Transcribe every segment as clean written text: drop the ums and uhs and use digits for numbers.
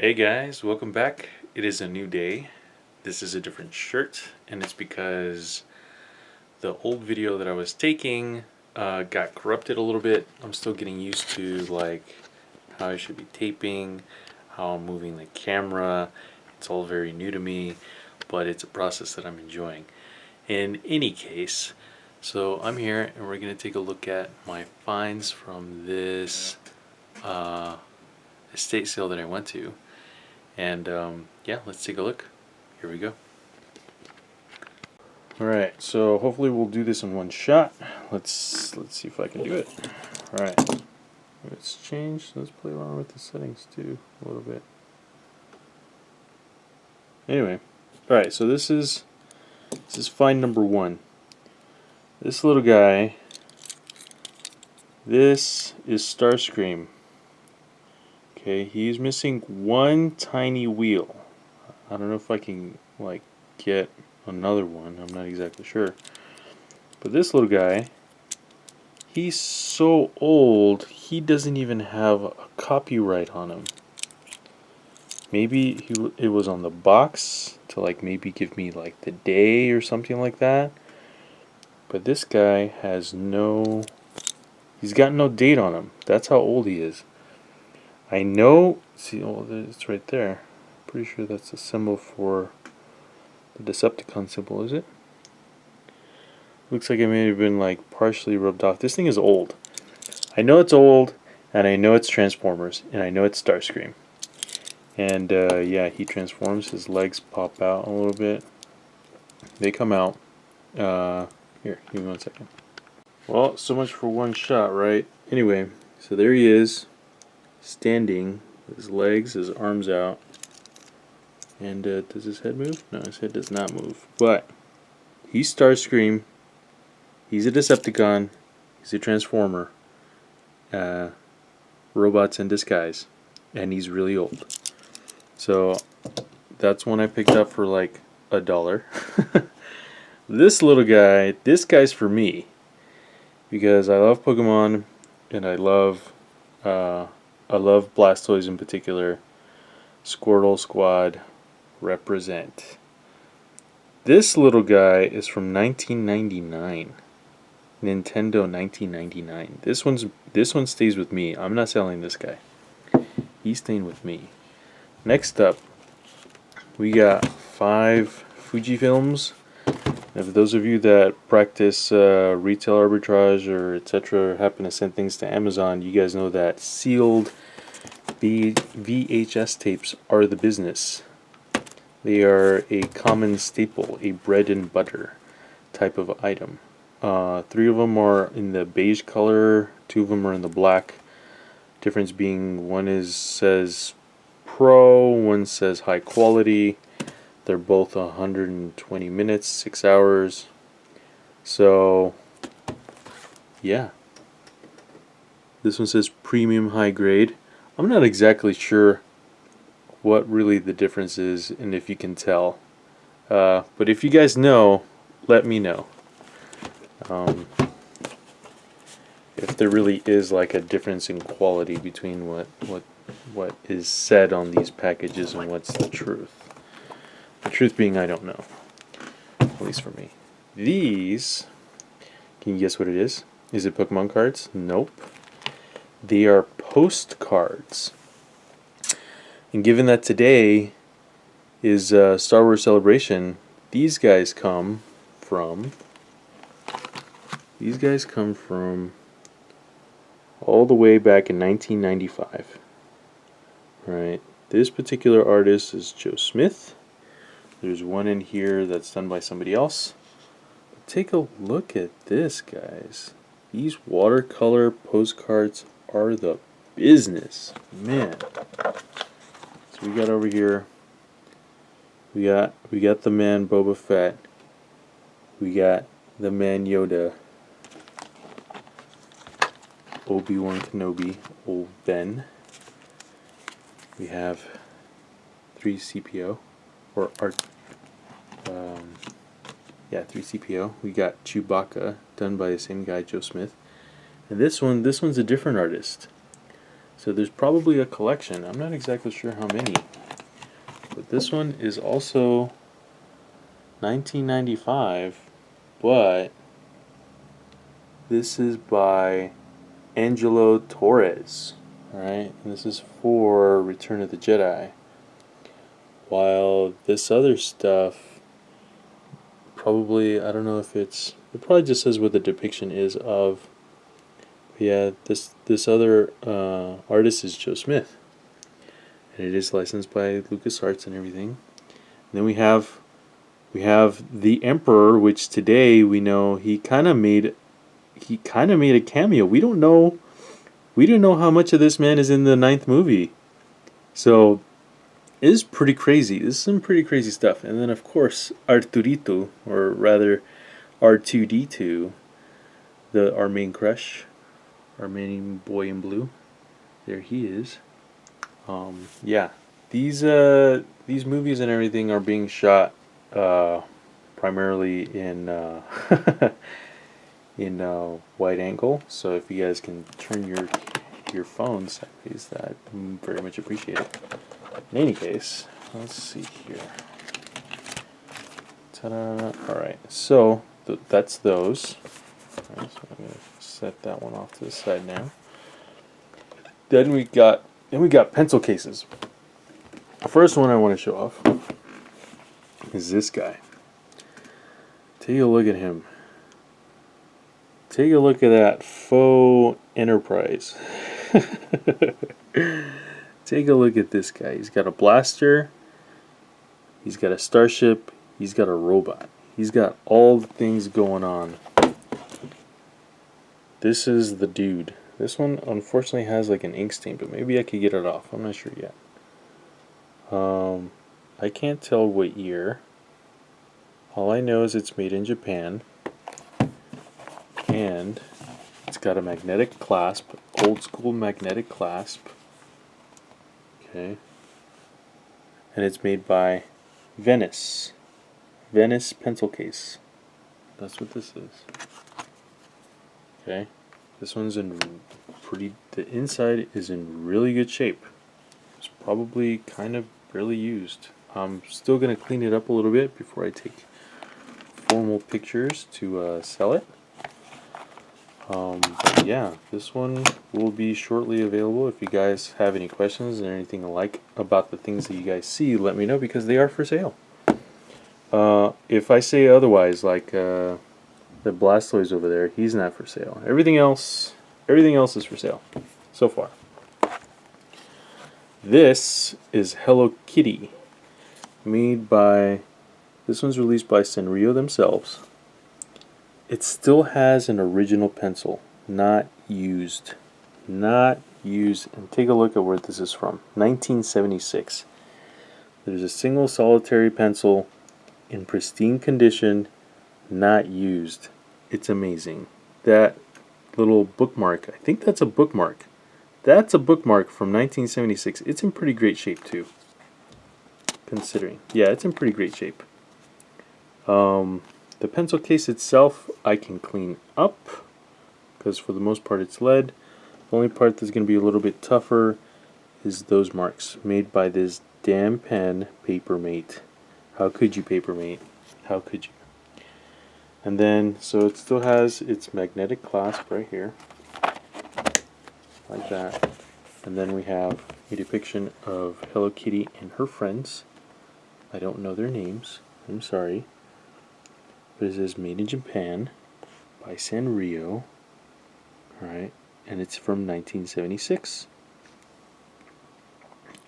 Hey guys, welcome back. It is a new day. This is a different shirt, and it's because the old video that I was taking got corrupted a little bit. I'm still getting used to how I should be taping, how I'm moving the camera. It's all very new to me, but it's a process that I'm enjoying. In any case, so I'm here and we're going to take a look at my finds from this estate sale that I went to. And yeah, let's take a look. Here we go. Alright, so hopefully we'll do this in one shot. Let's see if I can do it. Alright, let's change. Let's play around with the settings too a little bit. Anyway, alright, so this is find number one. This little guy. This is Starscream. Okay, he's missing one tiny wheel. I don't know if I can get another one. I'm not exactly sure. But this little guy, he's so old, he doesn't even have a copyright on him. Maybe it was on the box to maybe give me the day or something like that. But this guy has he's got no date on him. That's how old he is. I know, see, oh, it's right there. Pretty sure that's a symbol for the Decepticon symbol, is it? Looks like it may have been partially rubbed off. This thing is old. I know it's old, and I know it's Transformers, and I know it's Starscream. And yeah, he transforms. His legs pop out a little bit. They come out. Here, give me 1 second. Well, so much for one shot, right? Anyway, so there he is, standing, his legs, his arms out. And does his head move? No, his head does not move. But he's Starscream. He's a Decepticon. He's a Transformer. Robots in disguise. And he's really old. So that's one I picked up for $1. This little guy, this guy's for me. Because I love Pokemon and I love Blastoise in particular. Squirtle Squad represent. This little guy is from 1999. Nintendo 1999. This one stays with me. I'm not selling this guy. He's staying with me. Next up, we got 5 Fujifilms. Now, for those of you that practice retail arbitrage or etc., happen to send things to Amazon, you guys know that sealed VHS tapes are the business. They are a common staple, a bread and butter type of item. 3 of them are in the beige color, 2 of them are in the black. Difference being one says Pro, one says high quality. They're both 120 minutes, 6 hours. So, yeah. This one says premium high grade. I'm not exactly sure what really the difference is and if you can tell. But if you guys know, let me know. If there really is a difference in quality between what is said on these packages and what's the truth. The truth being, I don't know. At least for me. These, can you guess what it is? Is it Pokemon cards? Nope. They are postcards. And given that today is Star Wars Celebration, these guys come from all the way back in 1995. Right. This particular artist is Joe Smith. There's one in here that's done by somebody else. But take a look at this, guys. These watercolor postcards are the business. Man. So we got over here, we got the man Boba Fett. We got the man Yoda. Obi-Wan Kenobi, old Ben. We have 3CPO. Or art, 3CPO. We got Chewbacca, done by the same guy, Joe Smith. And this one's a different artist. So there's probably a collection. I'm not exactly sure how many. But this one is also 1995, but this is by Angelo Torres. Alright, and this is for Return of the Jedi. While this other stuff, probably, I don't know if it probably just says what the depiction is of. Yeah, this other artist is Joe Smith. And it is licensed by LucasArts and everything. And then we have the Emperor, which today we know he kind of made a cameo. We don't know how much of this man is in the 9th movie. So it is pretty crazy. This is some pretty crazy stuff. And then of course Arturito, or rather R2D2, our main crush, our main boy in blue. There he is. Yeah, these movies and everything are being shot primarily in in wide angle. So if you guys can turn your phones sideways, that very much appreciate it. In any case, let's see here. Ta-da! All right, so that's those. All right, so I'm gonna set that one off to the side now. Then we got pencil cases. The first one I want to show off is this guy. Take a look at him. Take a look at that faux Enterprise. Take a look at this guy. He's got a blaster. He's got a starship. He's got a robot. He's got all the things going on. This is the dude. This one unfortunately has like an ink stain, but maybe I could get it off. I'm not sure yet. I can't tell what year. All I know is it's made in Japan. And it's got a magnetic clasp, old school magnetic clasp. Okay. And it's made by Venice pencil case. That's what this is. Okay. This one's the inside is in really good shape. It's probably kind of barely used. I'm still going to clean it up a little bit before I take formal pictures to sell it. But yeah, this one will be shortly available. If you guys have any questions or anything alike about the things that you guys see, let me know, because they are for sale. If I say otherwise, like the Blastoise over there, he's not for sale. Everything else is for sale so far. This is Hello Kitty, this one's released by Sanrio themselves. It still has an original pencil, not used. And take a look at where this is from. 1976. There's a single solitary pencil in pristine condition, not used. It's amazing. That little bookmark, I think that's a bookmark. That's a bookmark from 1976. It's in pretty great shape too. Considering. Yeah, it's in pretty great shape. The pencil case itself I can clean up, because for the most part it's lead. The only part that's going to be a little bit tougher is those marks made by this damn pen, Papermate. How could you, Papermate? How could you? And then, so it still has its magnetic clasp right here, like that. And then we have a depiction of Hello Kitty and her friends. I don't know their names, I'm sorry. But it says made in Japan by Sanrio. Alright, and it's from 1976.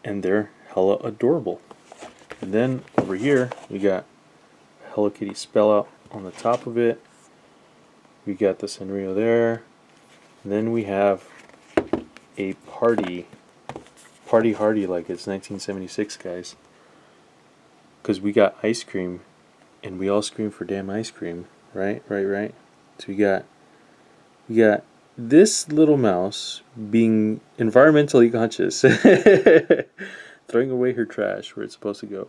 And they're hella adorable. And then over here we got Hello Kitty spell out on the top of it. We got the Sanrio there. And then we have a party hardy like it's 1976, guys. Because we got ice cream, and we all scream for damn ice cream, right? So we got this little mouse being environmentally conscious, throwing away her trash where it's supposed to go.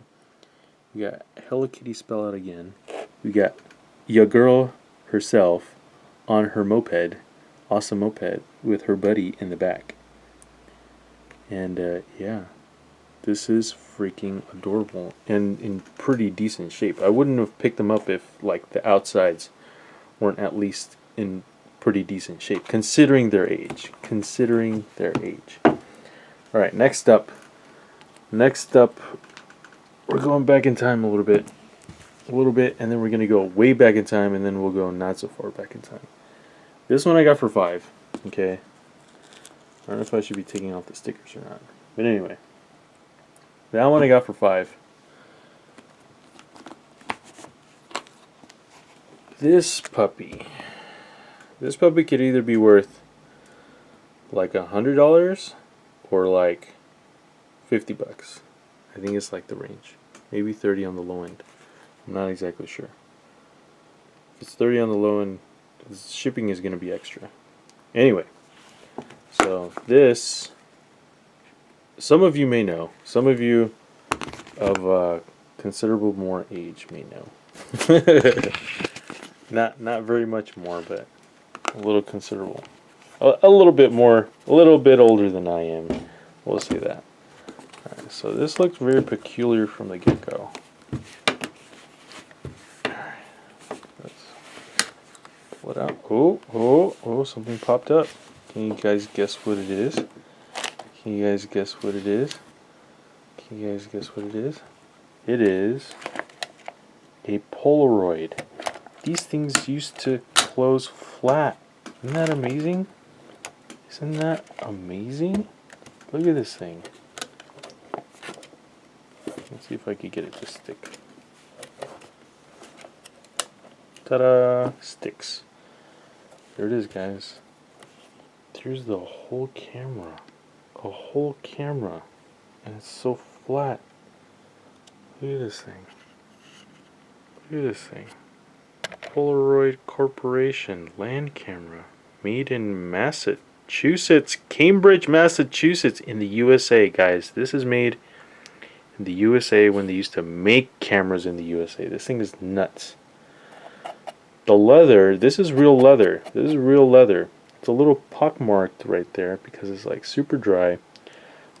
We got Hello Kitty spell out again. We got ya girl herself on her moped, awesome moped, with her buddy in the back. And yeah, this is freaking adorable and in pretty decent shape. I wouldn't have picked them up if like the outsides weren't at least in pretty decent shape, considering their age. Considering their age. All right, next up, we're going back in time a little bit, and then we're gonna go way back in time, and then we'll go not so far back in time. This one I got for $5. Okay. I don't know if I should be taking off the stickers or not, but anyway, that one I got for $5. This puppy could either be worth like $100 or like $50. I think it's like the range, maybe 30 on the low end. I'm not exactly sure. If it's 30 on the low end, the shipping is going to be extra. Anyway, so this, some of you may know. Some of you of considerable more age may know. Not very much more, but a little considerable. A little bit more, a little bit older than I am. We'll say that. Alright, so this looks very peculiar from the get-go. Let's pull it out. Oh, something popped up. Can you guys guess what it is? Can you guys guess what it is? Can you guys guess what it is? It is a Polaroid. These things used to close flat. Isn't that amazing? Isn't that amazing? Look at this thing. Let's see if I can get it to stick. Ta-da! Sticks. There it is, guys. Here's the whole camera. A whole camera. And it's so flat. Look at this thing. Look at this thing. Polaroid Corporation land camera. Made in Massachusetts. Cambridge, Massachusetts. In the USA, guys. This is made in the USA when they used to make cameras in the USA. This thing is nuts. The leather, this is real leather. This is real leather. It's a little pockmarked right there because it's like super dry.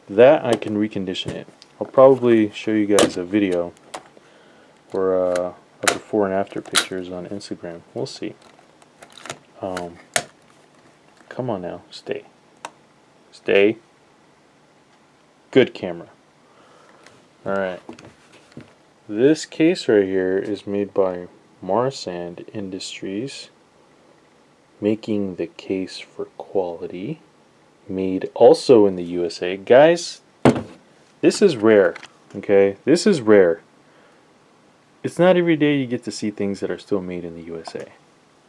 That I can recondition it. I'll probably show you guys a video or a before and after pictures on Instagram. We'll see. Come on now, stay. Stay. Good camera. Alright. This case right here is made by Marsand Industries, making the case for quality. Made also in the USA. Guys, this is rare. Okay? This is rare. It's not every day you get to see things that are still made in the USA.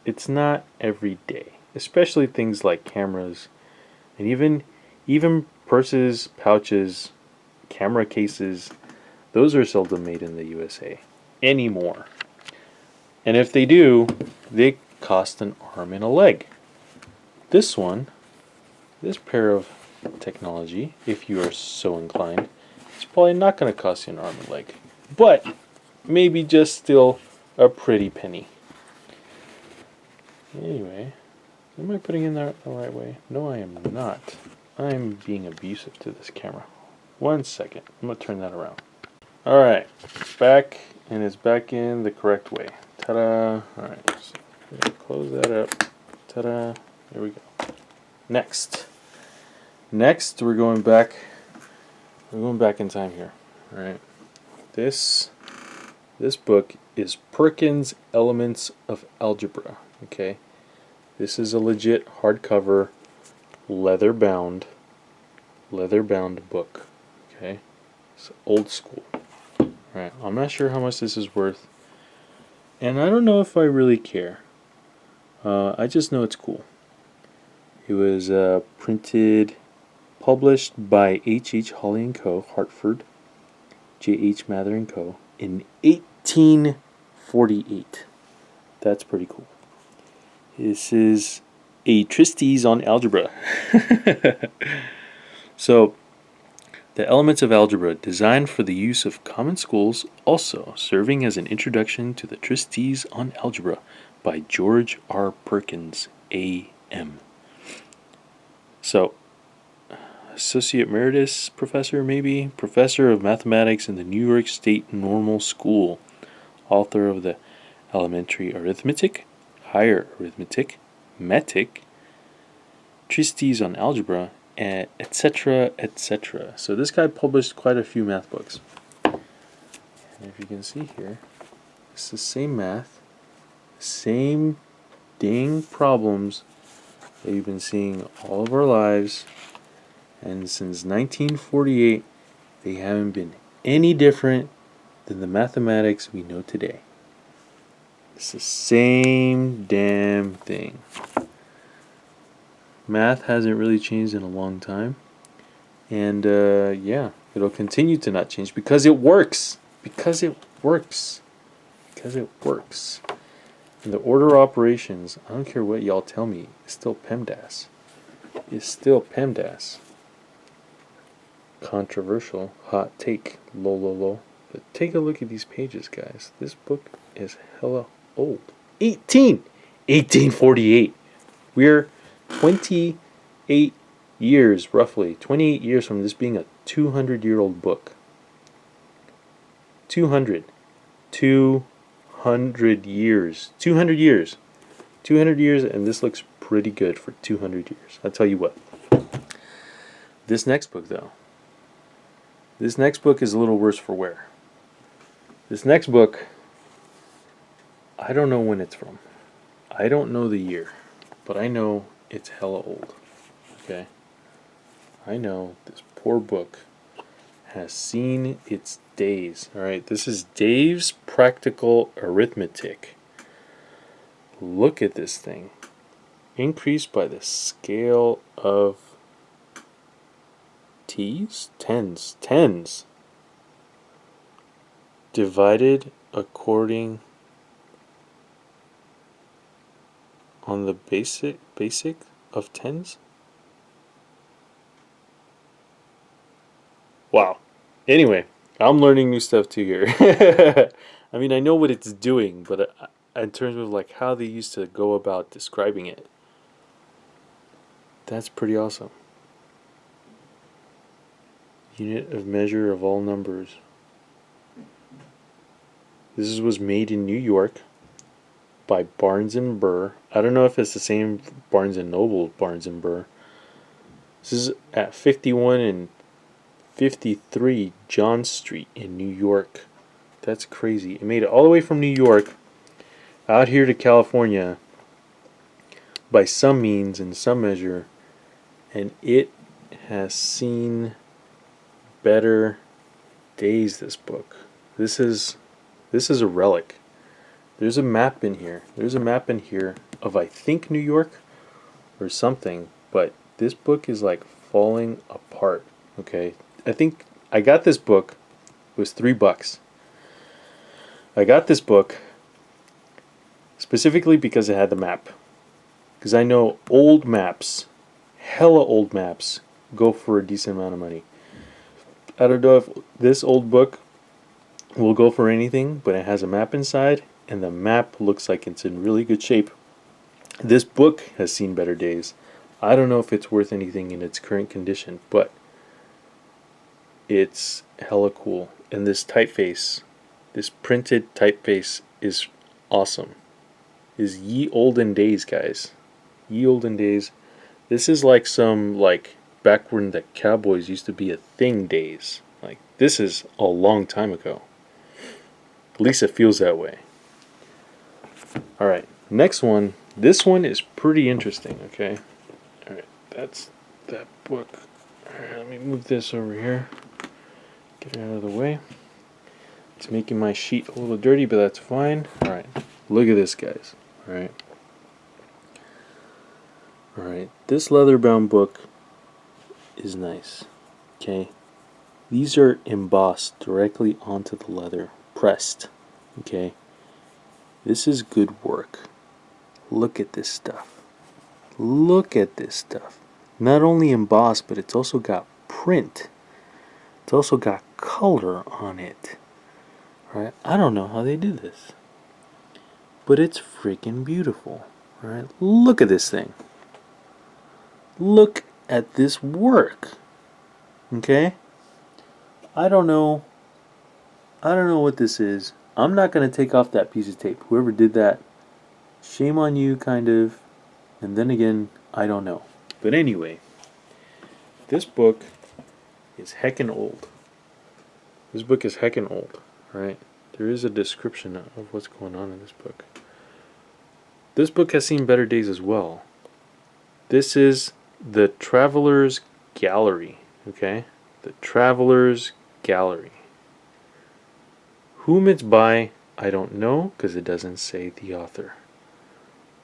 It's not every day. Especially things like cameras and even purses, pouches, camera cases. Those are seldom made in the USA anymore. And if they do, they cost an arm and a leg. This one, this pair of technology, if you are so inclined, it's probably not going to cost you an arm and leg. But maybe just still a pretty penny. Anyway, am I putting in that the right way? No, I am not. I'm being abusive to this camera. 1 second. I'm going to turn that around. Alright, back, and it's back in the correct way. Ta-da! Alright, so we're going to close that up. Ta-da! There we go. Next, we're going back in time here. Alright, this book is Perkins' Elements of Algebra. Okay, this is a legit hardcover, leather-bound book. Okay, it's old school. Alright, I'm not sure how much this is worth, and I don't know if I really care. I just know it's cool. It was published by H.H. Holly & Co., Hartford, J.H. Mather & Co., in 1848. That's pretty cool. This is a treatise on algebra. So, the Elements of Algebra, designed for the use of common schools, also serving as an introduction to the treatise on algebra by George R. Perkins, A.M. So, Associate Emeritus Professor, maybe? Professor of Mathematics in the New York State Normal School. Author of the Elementary Arithmetic, Higher Arithmetic, Metic, Treatise on Algebra, etc., etc. So this guy published quite a few math books. And if you can see here, it's the same math, same dang problems that you've been seeing all of our lives. And since 1948, they haven't been any different than the mathematics we know today. It's the same damn thing. Math hasn't really changed in a long time. And yeah, it'll continue to not change because it works. Because it works. Because it works. And the order of operations, I don't care what y'all tell me, it's still PEMDAS. It's still PEMDAS. Controversial, hot take, lol. But take a look at these pages, guys. This book is hella old. 1848. We're 28 years, roughly. 28 years from this being a 200-year-old book. 200 years. 200 years. 200 years, and this looks pretty good for 200 years. I'll tell you what. This next book, though. This next book is a little worse for wear. This next book, I don't know when it's from. I don't know the year, but I know it's hella old. Okay? I know this poor book has seen its days. Alright, this is Dave's Practical Arithmetic. Look at this thing. Increased by the scale of tens. Divided according on the basic of tens. Wow. Anyway, I'm learning new stuff too here. I mean, I know what it's doing, but in terms of like how they used to go about describing it, that's pretty awesome. Unit of measure of all numbers. This was made in New York by Barnes and Burr. I don't know if it's the same Barnes and Noble Barnes and Burr. This is at 51 and 53 John Street in New York. That's crazy. It made it all the way from New York out here to California by some means and some measure, and it has seen better days. This book. This is a relic. There's a map in here. There's a map in here of, I think, New York or something, but this book is like falling apart. Okay, I think I got this book. It was $3. I got this book specifically because it had the map. Because I know old maps, hella old maps, go for a decent amount of money. I don't know if this old book will go for anything, but it has a map inside, and the map looks like it's in really good shape. This book has seen better days. I don't know if it's worth anything in its current condition, but it's hella cool. And this typeface, this printed typeface is awesome. Is ye olden days, guys. Ye olden days. This is like some, like, back when the Cowboys used to be a thing days. Like, this is a long time ago. At least it feels that way. Alright, next one. This one is pretty interesting, okay? Alright, that's that book. Alright, let me move this over here. Get it out of the way. It's making my sheet a little dirty, but that's fine. Alright, look at this, guys. Alright. Alright, this leather-bound book is nice. Okay? These are embossed directly onto the leather, pressed. Okay? This is good work. Look at this stuff. Look at this stuff. Not only embossed, but it's also got print. It's also got color on it. Right? I don't know how they did this. But it's freaking beautiful. Right? Look at this thing. Look at this work. Okay? I don't know. I don't know what this is. I'm not going to take off that piece of tape. Whoever did that, shame on you, kind of. And then again, I don't know. But anyway, this book is heckin' old. This book is heckin' old, right? There is a description of what's going on in this book. This book has seen better days as well. This is the Traveler's Gallery, okay? The Traveler's Gallery. Whom it's by, I don't know, because it doesn't say the author.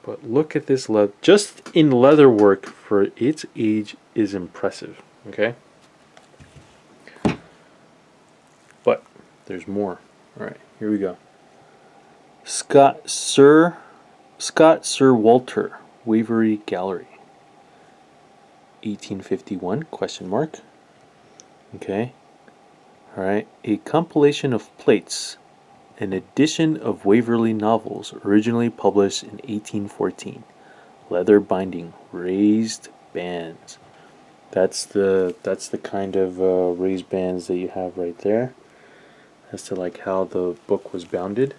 But look at this leather. Just in leather work for its age is impressive, okay? But there's more. All right, here we go. Sir Walter Waverley Gallery, 1851 question mark. Okay. All right, a compilation of plates, an edition of Waverley novels originally published in 1814. Leather binding, raised bands. That's the kind of raised bands that you have right there, as to like how the book was bounded.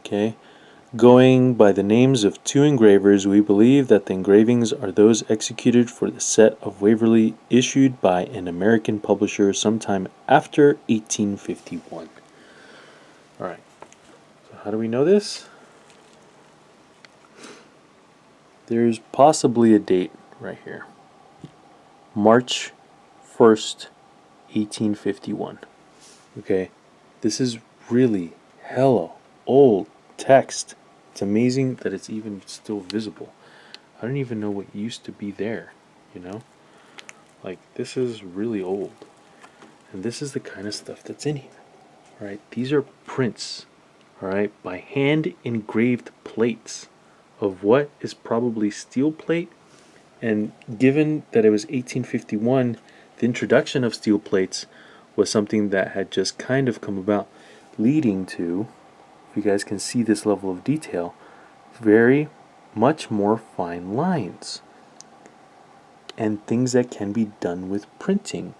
Okay. Going by the names of two engravers, we believe that the engravings are those executed for the set of Waverley issued by an American publisher sometime after 1851. Alright, so how do we know this? There's possibly a date right here. March 1st, 1851. Okay, this is really hella old text. It's amazing that it's even still visible. I don't even know what used to be there, you know? Like, this is really old. And this is the kind of stuff that's in here. Alright, these are prints, alright, by hand engraved plates of what is probably steel plate. And given that it was 1851, the introduction of steel plates was something that had just kind of come about, leading to, if you guys can see this level of detail, very much more fine lines and things that can be done with printing.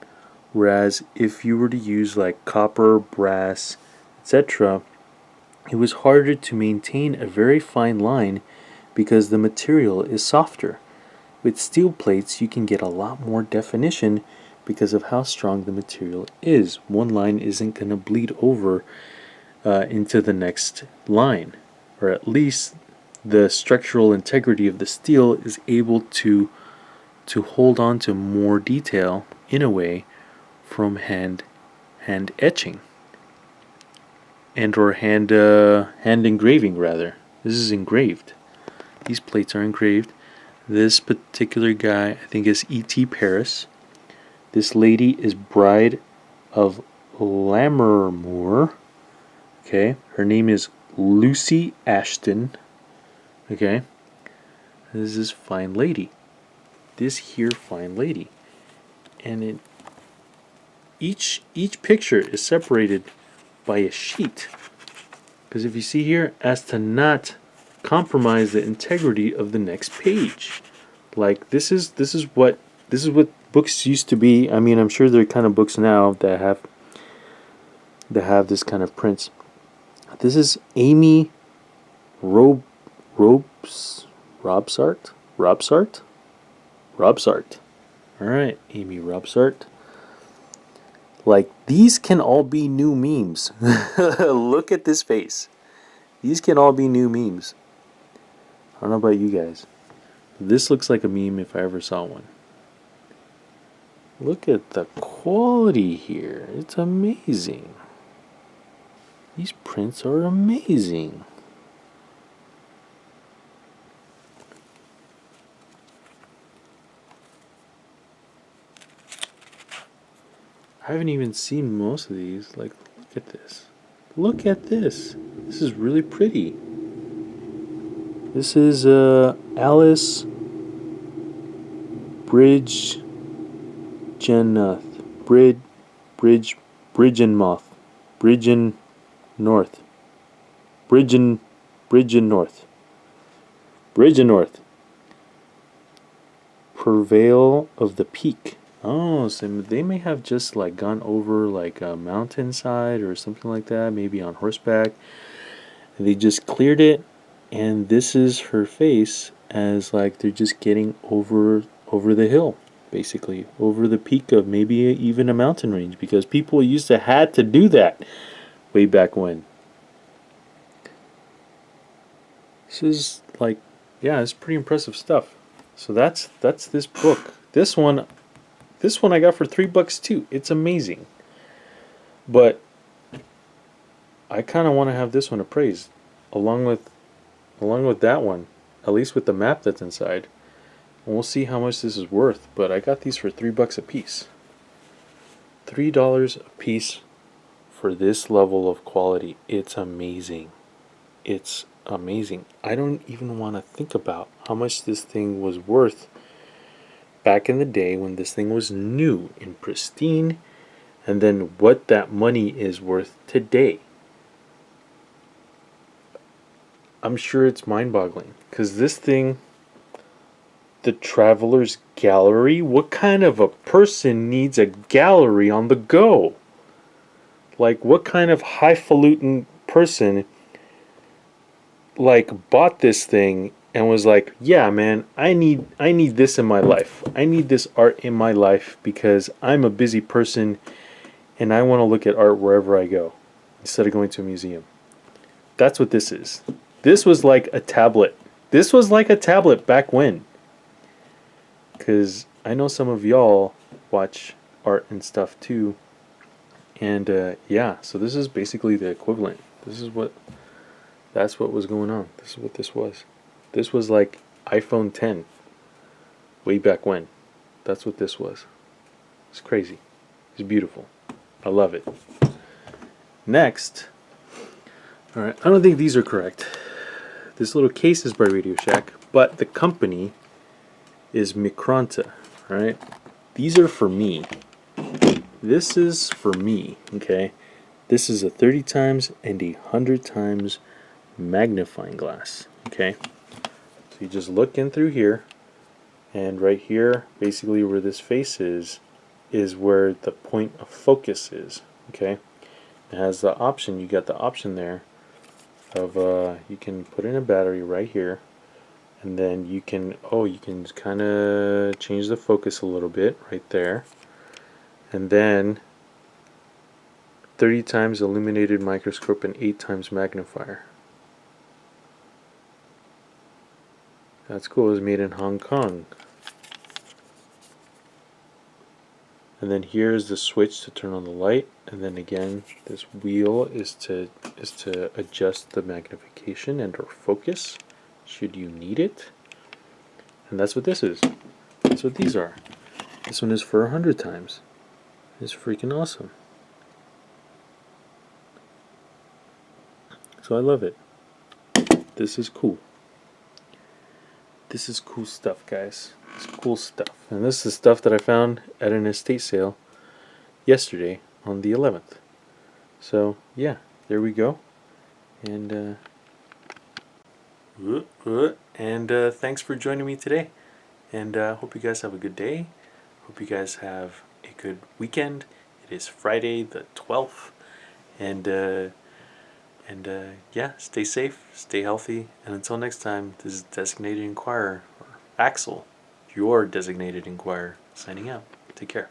Whereas if you were to use like copper, brass, etc., it was harder to maintain a very fine line because the material is softer. With steel plates, you can get a lot more definition because of how strong the material is. One line isn't going to bleed over into the next line, or at least the structural integrity of the steel is able to hold on to more detail in a way from hand etching and or hand engraving rather. This is engraved. These plates are engraved. This particular guy, I think, is E.T. Paris. This lady is Bride of Lammermoor. Okay, her name is Lucy Ashton. Okay, this is this fine lady. This here fine lady, and each picture is separated by a sheet. Because if you see here, as to not compromise the integrity of the next page. Like this is what books used to be. I mean, I'm sure there are kind of books now that have this kind of prints. This is Amy Robsart. All right, Amy Robsart. Like, these can all be new memes. Look at this face. These can all be new memes. I don't know about you guys. This looks like a meme if I ever saw one. Look at the quality here. It's amazing. These prints are amazing. I haven't even seen most of these. Like, look at this. Look at this. This is really pretty. This is Alice Bridgenmoth. Bridgen North. Prevail of the Peak. Oh, so they may have just like gone over like a mountainside or something like that, maybe on horseback. They just cleared it, and this is her face as like they're just getting over the hill, basically over the peak of maybe even a mountain range, because people used to had to do that way back when. This is like, yeah, it's pretty impressive stuff. So that's this book. This one I got for $3 too. It's amazing. But I kind of want to have this one appraised along with that one, at least with the map that's inside. And we'll see how much this is worth, but I got these for $3 a piece. $3 a piece for this level of quality. It's amazing. It's amazing. I don't even want to think about how much this thing was worth back in the day when this thing was new and pristine, and then what that money is worth today. I'm sure it's mind-boggling, because this thing, the Traveler's Gallery, what kind of a person needs a gallery on the go? Like, what kind of highfalutin person like bought this thing and was like, yeah, man, I need this in my life. I need this art in my life because I'm a busy person and I want to look at art wherever I go instead of going to a museum. That's what this is. This was like a tablet. This was like a tablet back when. Because I know some of y'all watch art and stuff too. And yeah, so this is basically the equivalent. That's what was going on. This is what this was. This was like iPhone 10 way back when. That's what this was. It's crazy. It's beautiful. I love it. Next. Alright, I don't think these are correct. This little case is by Radio Shack, but the company is Micronta. Alright? These are for me. This is for me, okay? This is a 30 times and a 100 times magnifying glass, okay? So you just look in through here, and right here, basically where this face is where the point of focus is, okay? It has the option, you got the option there of you can put in a battery right here, and then you can kind of change the focus a little bit right there, and then 30 times illuminated microscope and 8 times magnifier. That's cool. It was made in Hong Kong. And then here's the switch to turn on the light, and then again this wheel is to adjust the magnification and or focus should you need it. And that's what this is. That's what these are. This one is for 100 times. It's freaking awesome. So I love it. This is cool. This is cool stuff, guys. It's cool stuff. And this is stuff that I found at an estate sale yesterday on the 11th. So, yeah, there we go. And thanks for joining me today. And hope you guys have a good day. Hope you guys have a good weekend. It is Friday the 12th. And yeah, stay safe, stay healthy, and until next time, this is Designated Inquirer, or Axel, your Designated Inquirer, signing out. Take care.